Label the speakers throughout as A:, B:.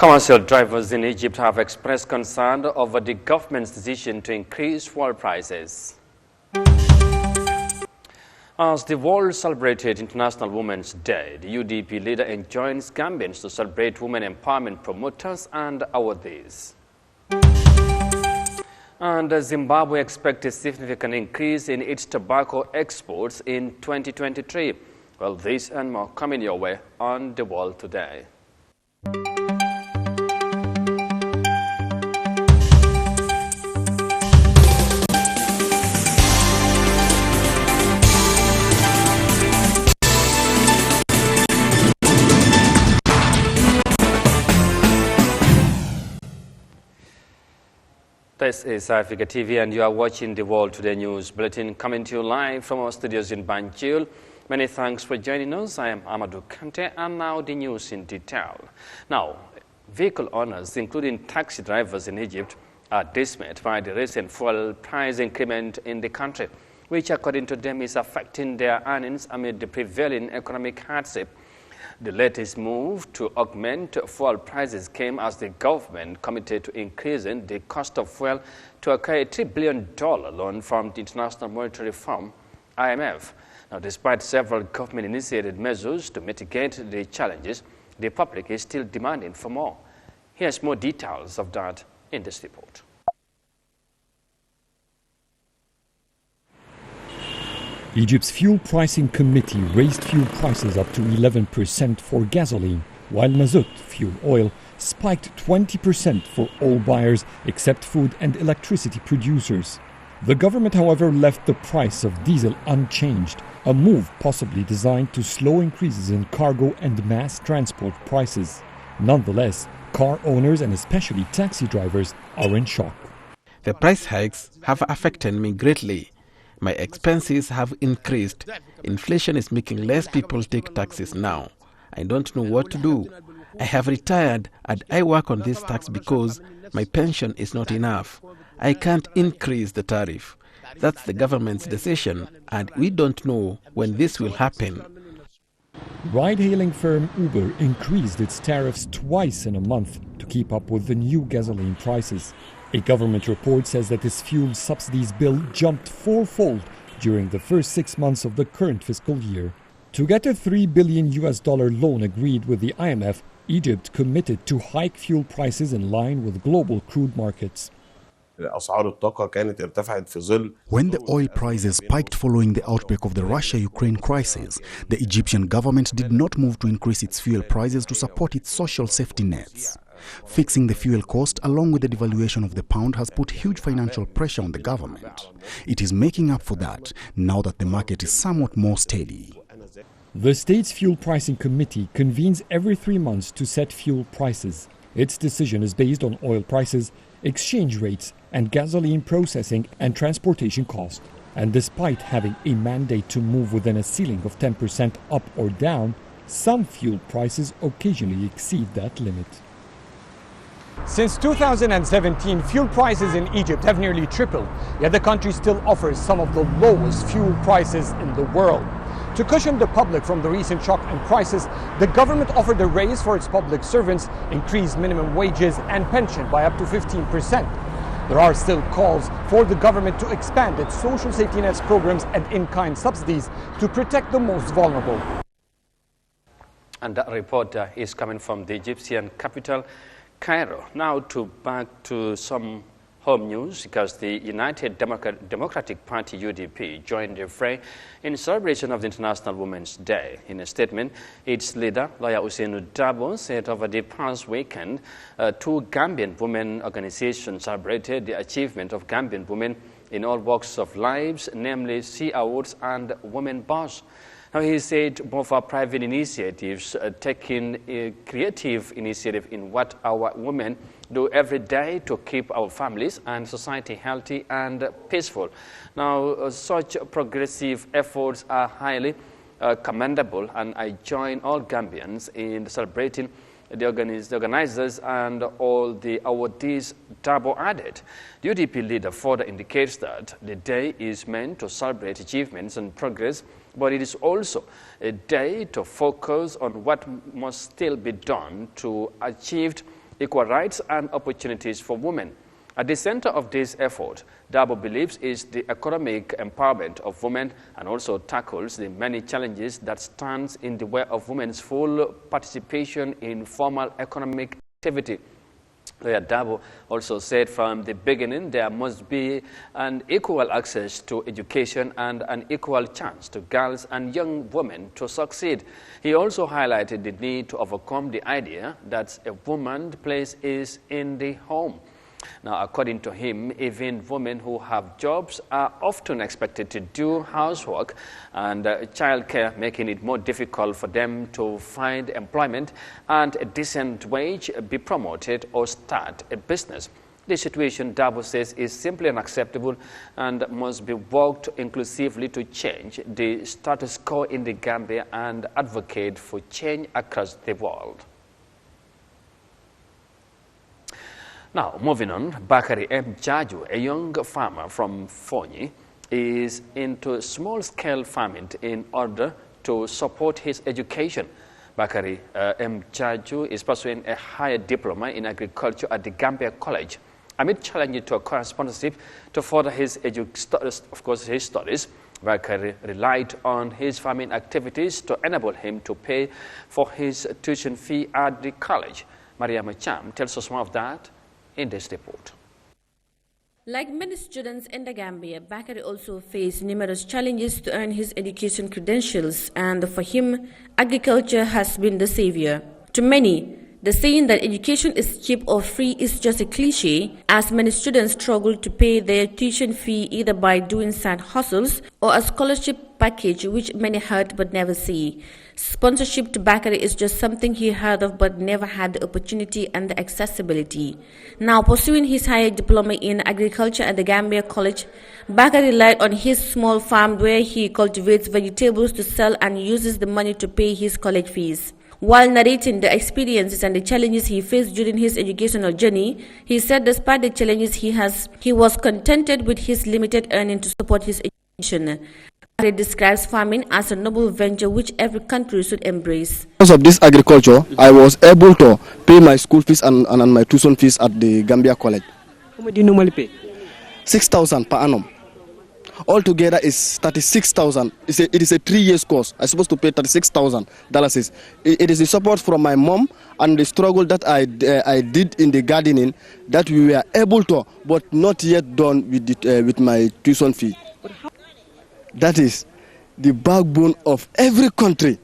A: Commercial drivers in Egypt have expressed concern over the government's decision to increase fuel prices. As the world celebrated International Women's Day, the UDP leader enjoins Gambians to celebrate women empowerment promoters and awardees. And Zimbabwe expects a significant increase in its tobacco exports in 2023. Well, this and more coming your way on The World Today. This is Eyeafrica TV and you are watching the World Today News Bulletin coming to you live from our studios in Banjul. Many thanks for joining us. I am Amadou Kante and now the news in detail. Now, vehicle owners, including taxi drivers in Egypt, are dismayed by the recent fuel price increment in the country, which according to them is affecting their earnings amid the prevailing economic hardship. The latest move to augment fuel prices came as the government committed to increasing the cost of fuel to acquire a $3 billion loan from the International Monetary Fund, IMF. Now, despite several government-initiated measures to mitigate the challenges, the public is still demanding for more. Here's more details of that in this report.
B: Egypt's Fuel Pricing Committee raised fuel prices up to 11% for gasoline, while mazout, fuel oil, spiked 20% for all buyers except food and electricity producers. The government, however, left the price of diesel unchanged, a move possibly designed to slow increases in cargo and mass transport prices. Nonetheless, car owners and especially taxi drivers are in shock.
C: The price hikes have affected me greatly. My expenses have increased. Inflation is making less people take taxis now. I don't know what to do. I have retired and I work on this tax because my pension is not enough. I can't increase the tariff. That's the government's decision and we don't know when this will happen.
B: Ride-hailing firm Uber increased its tariffs twice in a month to keep up with the new gasoline prices. A government report says that its fuel subsidies bill jumped fourfold during the first 6 months of the current fiscal year. To get a $3 billion loan agreed with the IMF, Egypt committed to hike fuel prices in line with global crude markets.
D: When the oil prices spiked following the outbreak of the Russia-Ukraine crisis, the Egyptian government did not move to increase its fuel prices to support its social safety nets. Fixing the fuel cost along with the devaluation of the pound has put huge financial pressure on the government. It is making up for that now that the market is somewhat more steady.
B: The state's Fuel Pricing Committee convenes every 3 months to set fuel prices. Its decision is based on oil prices, exchange rates, and gasoline processing and transportation costs. And despite having a mandate to move within a ceiling of 10% up or down, some fuel prices occasionally exceed that limit.
E: Since 2017, fuel prices in Egypt have nearly tripled, yet the country still offers some of the lowest fuel prices in the world. To cushion the public from the recent shock in prices, the government offered a raise for its public servants, increased minimum wages and pension by up to 15%. There are still calls for the government to expand its social safety nets programs and in-kind subsidies to protect the most vulnerable.
A: And that report is coming from the Egyptian capital, Cairo. Now back to some home news, because the United Democratic Party UDP joined the fray in celebration of the International Women's Day. In a statement, its leader, Lawyer Ousainou Darboe, said over the past weekend, 2 Gambian women organizations celebrated the achievement of Gambian women in all walks of lives, namely Sea Awards and Women Boss. Now, he said more for private initiatives, taking a creative initiative in what our women do every day to keep our families and society healthy and peaceful. Now, such progressive efforts are highly commendable, and I join all Gambians in celebrating the organizers and all the awardees, Darboe added. The UDP leader further indicates that the day is meant to celebrate achievements and progress, but it is also a day to focus on what must still be done to achieve equal rights and opportunities for women. At the center of this effort, Dabo believes is the economic empowerment of women and also tackles the many challenges that stands in the way of women's full participation in formal economic activity. Lawyer Dabo also said from the beginning there must be an equal access to education and an equal chance to girls and young women to succeed. He also highlighted the need to overcome the idea that a woman's place is in the home. Now, according to him, even women who have jobs are often expected to do housework and childcare, making it more difficult for them to find employment and a decent wage, be promoted or start a business. This situation, Dabo says, is simply unacceptable and must be worked inclusively to change the status quo in the Gambia and advocate for change across the world. Now, moving on, Bakari M. Jaju, a young farmer from Fonyi, is into small-scale farming in order to support his education. Bakari M. Jaju is pursuing a higher diploma in agriculture at the Gambia College. Amid challenging to acquire sponsorship to further his studies, Bakari relied on his farming activities to enable him to pay for his tuition fee at the college. Mariama Cham tells us more of that in this report.
F: Like many students in the Gambia, Bakari also faced numerous challenges to earn his education credentials, and for him, agriculture has been the savior. To many, the saying that education is cheap or free is just a cliche, as many students struggle to pay their tuition fee either by doing side hustles or a scholarship package which many heard but never see. Sponsorship to Bakari is just something he heard of but never had the opportunity and the accessibility. Now, pursuing his higher diploma in agriculture at the Gambia College, Bakari relied on his small farm where he cultivates vegetables to sell and uses the money to pay his college fees. While narrating the experiences and the challenges he faced during his educational journey, he said despite the challenges he was contented with his limited earning to support his education. He describes farming as a noble venture which every country should embrace.
G: Because of this agriculture, I was able to pay my school fees and my tuition fees at the Gambia College.
H: How much do you normally pay?
G: 6,000 per annum. Altogether is 36,000. It is a 3-year course. I'm supposed to pay $36,000. It is the support from my mom and the struggle that I did in the gardening that we were able to, but not yet done with my tuition fee. That is the backbone of every country.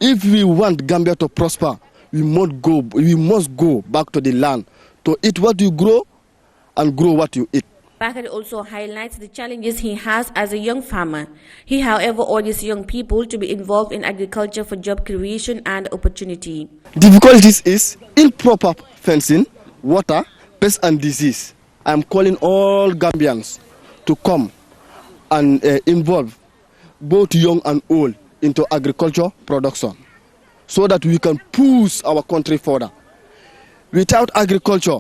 G: If we want Gambia to prosper, we must go back to the land to eat what you grow and grow what you eat.
F: Bakari also highlights the challenges he has as a young farmer. He, however, urges young people to be involved in agriculture for job creation and opportunity.
G: Difficulties is improper fencing, water, pest and disease. I am calling all Gambians to come and involve both young and old into agriculture production so that we can push our country further. Without agriculture,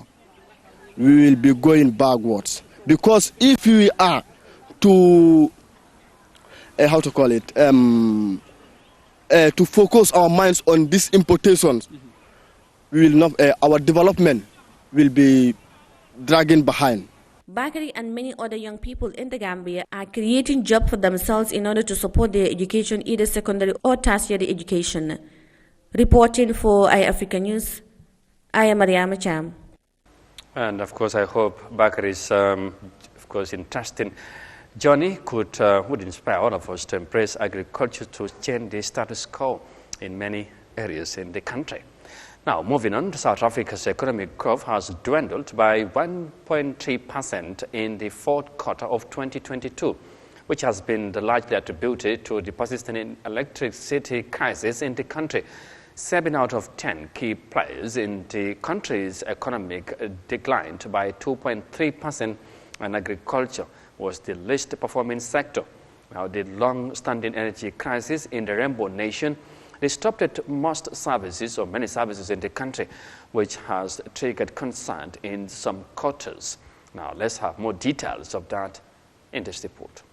G: we will be going backwards. Because if we are to, to focus our minds on these importations, we will not, our development will be dragging behind.
F: Bakari and many other young people in the Gambia are creating jobs for themselves in order to support their education, either secondary or tertiary education. Reporting for Eyeafrica News, I am Mariama Cham.
A: And of course, I hope Bakari's, interesting journey would inspire all of us to embrace agriculture to change the status quo in many areas in the country. Now, moving on, South Africa's economic growth has dwindled by 1.3% in the fourth quarter of 2022, which has been largely attributed to the persistent electricity crisis in the country. 7 out of 10 key players in the country's economic declined by 2.3%, and agriculture was the least performing sector. Now, the long-standing energy crisis in the Rainbow Nation disrupted most services or many services in the country, which has triggered concern in some quarters. Now, let's have more details of that in this report.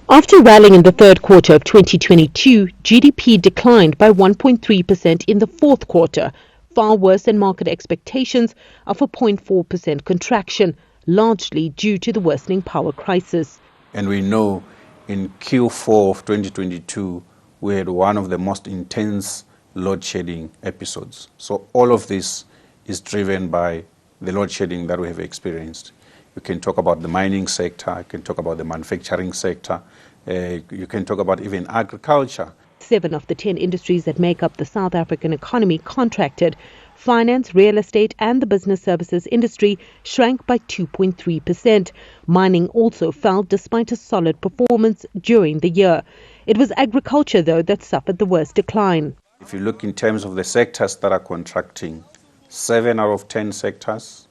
I: After rallying in the third quarter of 2022, GDP declined by 1.3% in the fourth quarter, far worse than market expectations of a 0.4% contraction, largely due to the worsening power crisis.
H: And we know in Q4 of 2022, we had one of the most intense load shedding episodes. So all of this is driven by the load shedding that we have experienced. You can talk about the mining sector, you can talk about the manufacturing sector, you can talk about even agriculture.
I: 7 of the 10 industries that make up the South African economy contracted. Finance, real estate and the business services industry shrank by 2.3%. Mining also fell despite a solid performance during the year. It was agriculture, though, that suffered the worst decline.
H: If you look in terms of the sectors that are contracting, 7 out of 10 sectors,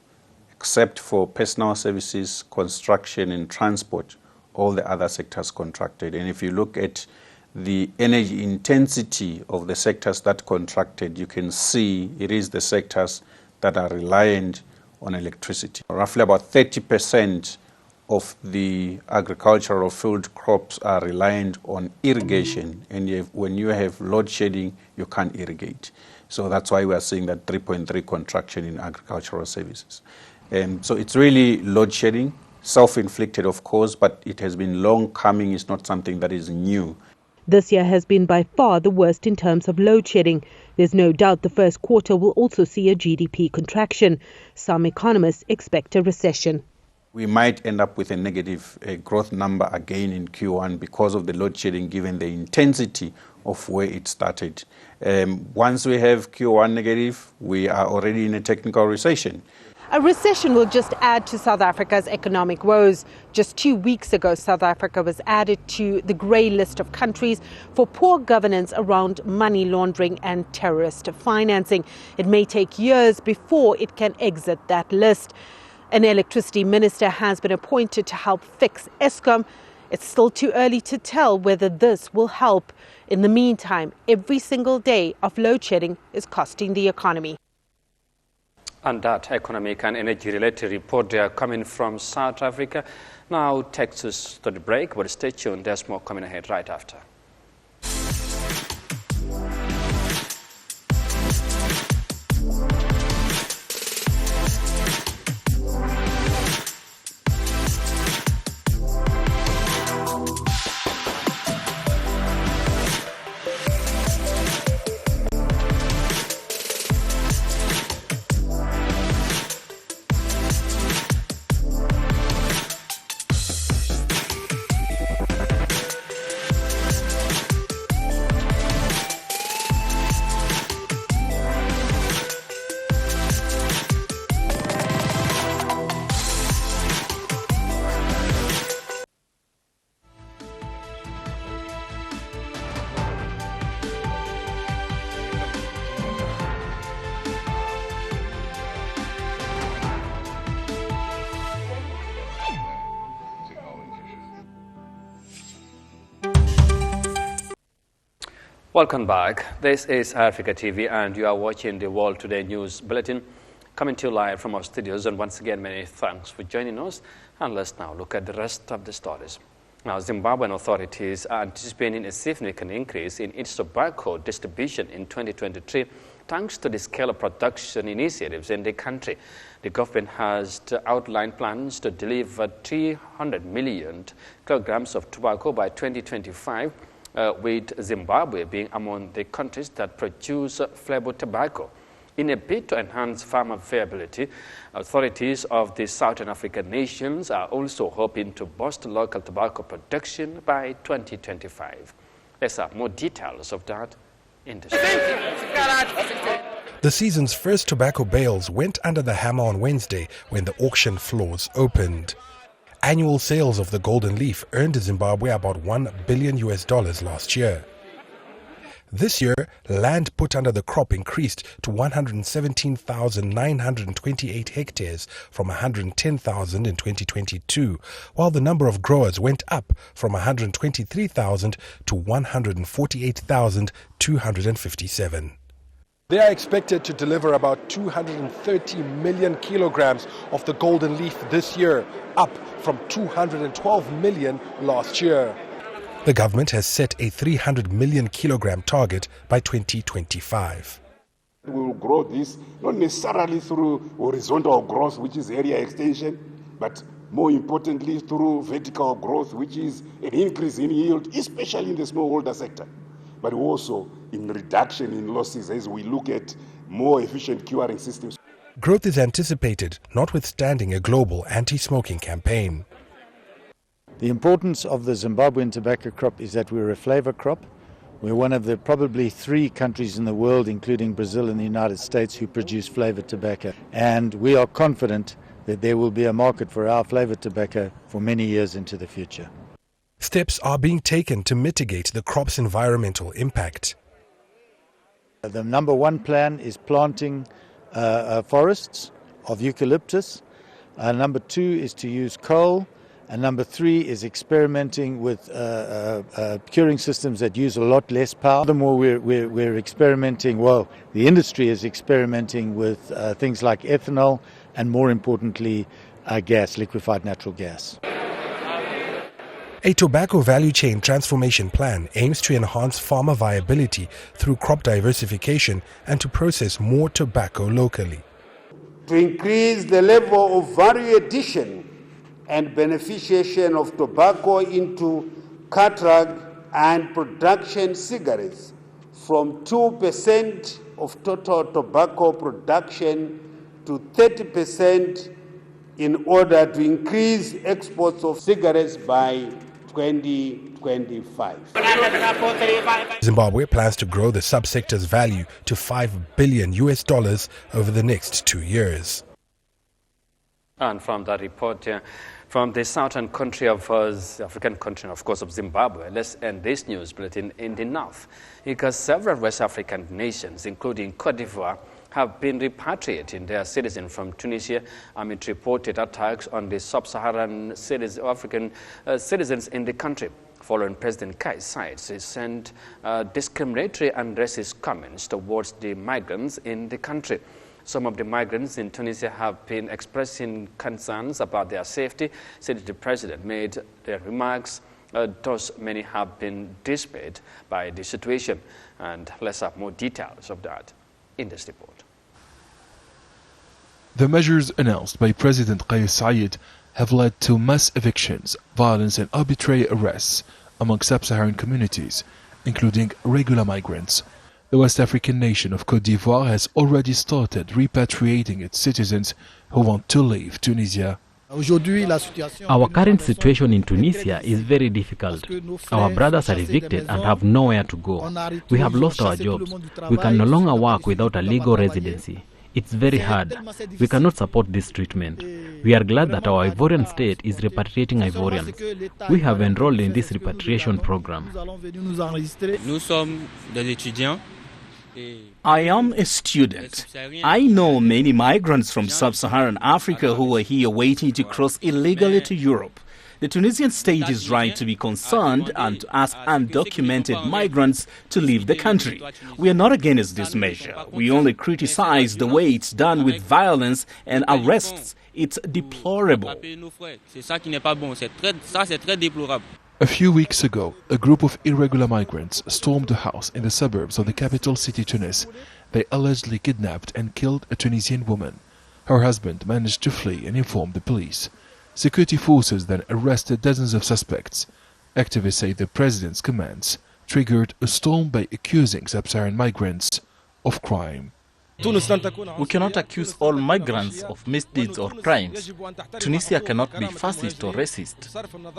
H: except for personal services, construction and transport, all the other sectors contracted. And if you look at the energy intensity of the sectors that contracted, you can see it is the sectors that are reliant on electricity. Roughly about 30% of the agricultural field crops are reliant on irrigation, and when you have load shedding, you can't irrigate. So that's why we are seeing that 3.3 contraction in agricultural services. So it's really load shedding, self-inflicted of course, but it has been long coming. It's not something that is new.
I: This year has been by far the worst in terms of load shedding. There's no doubt the first quarter will also see a GDP contraction. Some economists expect a recession.
H: We might end up with a negative growth number again in Q1 because of the load shedding, given the intensity of where it started. Once we have Q1 negative, we are already in a technical recession.
J: A recession will just add to South Africa's economic woes. Just 2 weeks ago, South Africa was added to the grey list of countries for poor governance around money laundering and terrorist financing. It may take years before it can exit that list. An electricity minister has been appointed to help fix Eskom. It's still too early to tell whether this will help. In the meantime, every single day of load shedding is costing the economy.
A: And that economic and energy-related report they are coming from South Africa now takes us to the break, but stay tuned, there's more coming ahead right after. Welcome back. This is Eyeafrica TV and you are watching the World Today News Bulletin coming to you live from our studios. And once again, many thanks for joining us. And let's now look at the rest of the stories. Now, Zimbabwean authorities are anticipating a significant increase in its tobacco distribution in 2023 thanks to the scale of production initiatives in the country. The government has outlined plans to deliver 300 million kilograms of tobacco by 2025. With Zimbabwe being among the countries that produce flavored tobacco. In a bid to enhance farmer viability, authorities of the Southern African nations are also hoping to boost local tobacco production by 2025. Let's have more details of that in the story.
K: The season's first tobacco bales went under the hammer on Wednesday when the auction floors opened. Annual sales of the golden leaf earned Zimbabwe about $1 billion last year. This year, land put under the crop increased to 117,928 hectares from 110,000 in 2022, while the number of growers went up from 123,000 to 148,257.
L: They are expected to deliver about 230 million kilograms of the golden leaf this year, up from 212 million last year.
K: The government has set a 300 million kilogram target by 2025.
M: We will grow this not necessarily through horizontal growth, which is area extension, but more importantly through vertical growth, which is an increase in yield, especially in the smallholder sector, but also in reduction in losses as we look at more efficient curing systems.
K: Growth is anticipated, notwithstanding a global anti-smoking campaign.
N: The importance of the Zimbabwean tobacco crop is that we're a flavor crop. We're one of the probably 3 countries in the world, including Brazil and the United States, who produce flavored tobacco. And we are confident that there will be a market for our flavored tobacco for many years into the future.
K: Steps are being taken to mitigate the crop's environmental impact.
N: The number 1 plan is planting forests of eucalyptus. Number 2 is to use coal. And number 3 is experimenting with curing systems that use a lot less power. Furthermore, we're experimenting, well, the industry is experimenting with things like ethanol and, more importantly, gas, liquefied natural gas.
K: A tobacco value chain transformation plan aims to enhance farmer viability through crop diversification and to process more tobacco locally.
O: To increase the level of value addition and beneficiation of tobacco into contract and production cigarettes from 2% of total tobacco production to 30% in order to increase exports of cigarettes by 2025.
K: Zimbabwe plans to grow the subsector's value to $5 billion over the next 2 years.
A: And from that report, from the southern country of African country, of course, of Zimbabwe, let's end this news bulletin in the north, because several West African nations, including Cote d'Ivoire, have been repatriating their citizens from Tunisia amid reported attacks on the sub-Saharan African citizens in the country. Following President Kai's sides, he sent discriminatory and racist comments towards the migrants in the country. Some of the migrants in Tunisia have been expressing concerns about their safety since the president made their remarks. Thus, many have been dismayed by the situation. And let's have more details of that in this report.
P: The measures announced by President Kais Saied have led to mass evictions, violence and arbitrary arrests among sub-Saharan communities, including regular migrants. The West African nation of Cote d'Ivoire has already started repatriating its citizens who want to leave Tunisia.
Q: Our current situation in Tunisia is very difficult. Our brothers are evicted and have nowhere to go. We have lost our jobs. We can no longer work without a legal residency. It's very hard. We cannot support this treatment. We are glad that our Ivorian state is repatriating Ivorians. We have enrolled in this repatriation program.
R: I am a student. I know many migrants from sub-Saharan Africa who are here waiting to cross illegally to Europe. The Tunisian state is right to be concerned and to ask undocumented migrants to leave the country. We are not against this measure. We only criticize the way it's done with violence and arrests. It's deplorable.
P: A few weeks ago, a group of irregular migrants stormed a house in the suburbs of the capital city Tunis. They allegedly kidnapped and killed a Tunisian woman. Her husband managed to flee and informed the police. Security forces then arrested dozens of suspects. Activists say the president's commands triggered a storm by accusing sub-Saharan migrants of crime.
R: We cannot accuse all migrants of misdeeds or crimes. Tunisia cannot be fascist or racist.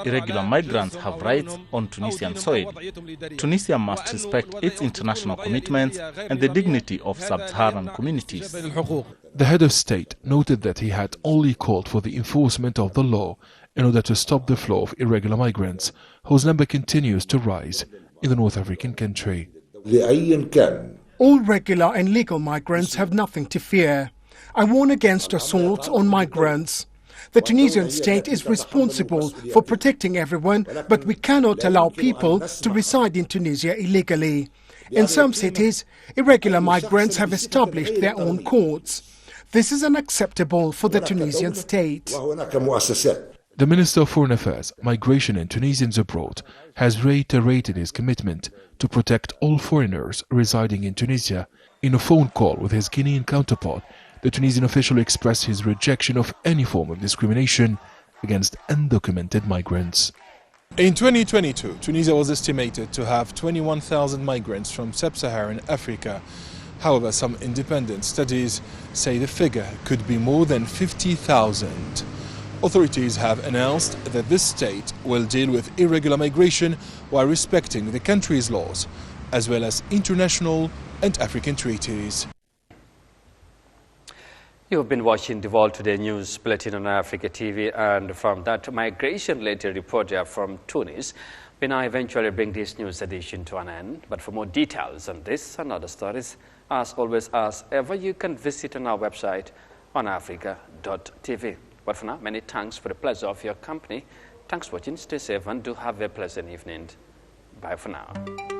R: Irregular migrants have rights on Tunisian soil. Tunisia must respect its international commitments and the dignity of sub-Saharan communities.
P: The head of state noted that he had only called for the enforcement of the law in order to stop the flow of irregular migrants, whose number continues to rise in the North African country.
S: All regular and legal migrants have nothing to fear. I warn against assaults on migrants. The Tunisian state is responsible for protecting everyone, but we cannot allow people to reside in Tunisia illegally. In some cities, irregular migrants have established their own courts. This is unacceptable for the Tunisian state.
P: The Minister of Foreign Affairs, Migration and Tunisians Abroad has reiterated his commitment to protect all foreigners residing in Tunisia, In a phone call with his Guinean counterpart, the Tunisian official expressed his rejection of any form of discrimination against undocumented migrants.
T: In 2022, Tunisia was estimated to have 21,000 migrants from sub-Saharan Africa. However, some independent studies say the figure could be more than 50,000. Authorities have announced that this state will deal with irregular migration while respecting the country's laws, as well as international and African treaties.
A: You've been watching the World Today News Bulletin on Eyeafrica TV, and from that migration-related report from Tunis, we now eventually bring this news edition to an end. But for more details on this and other stories, as always, as ever, you can visit on our website on Eyeafrica.tv. But for now, many thanks for the pleasure of your company. Thanks for watching. Stay safe and do have a pleasant evening. Bye for now.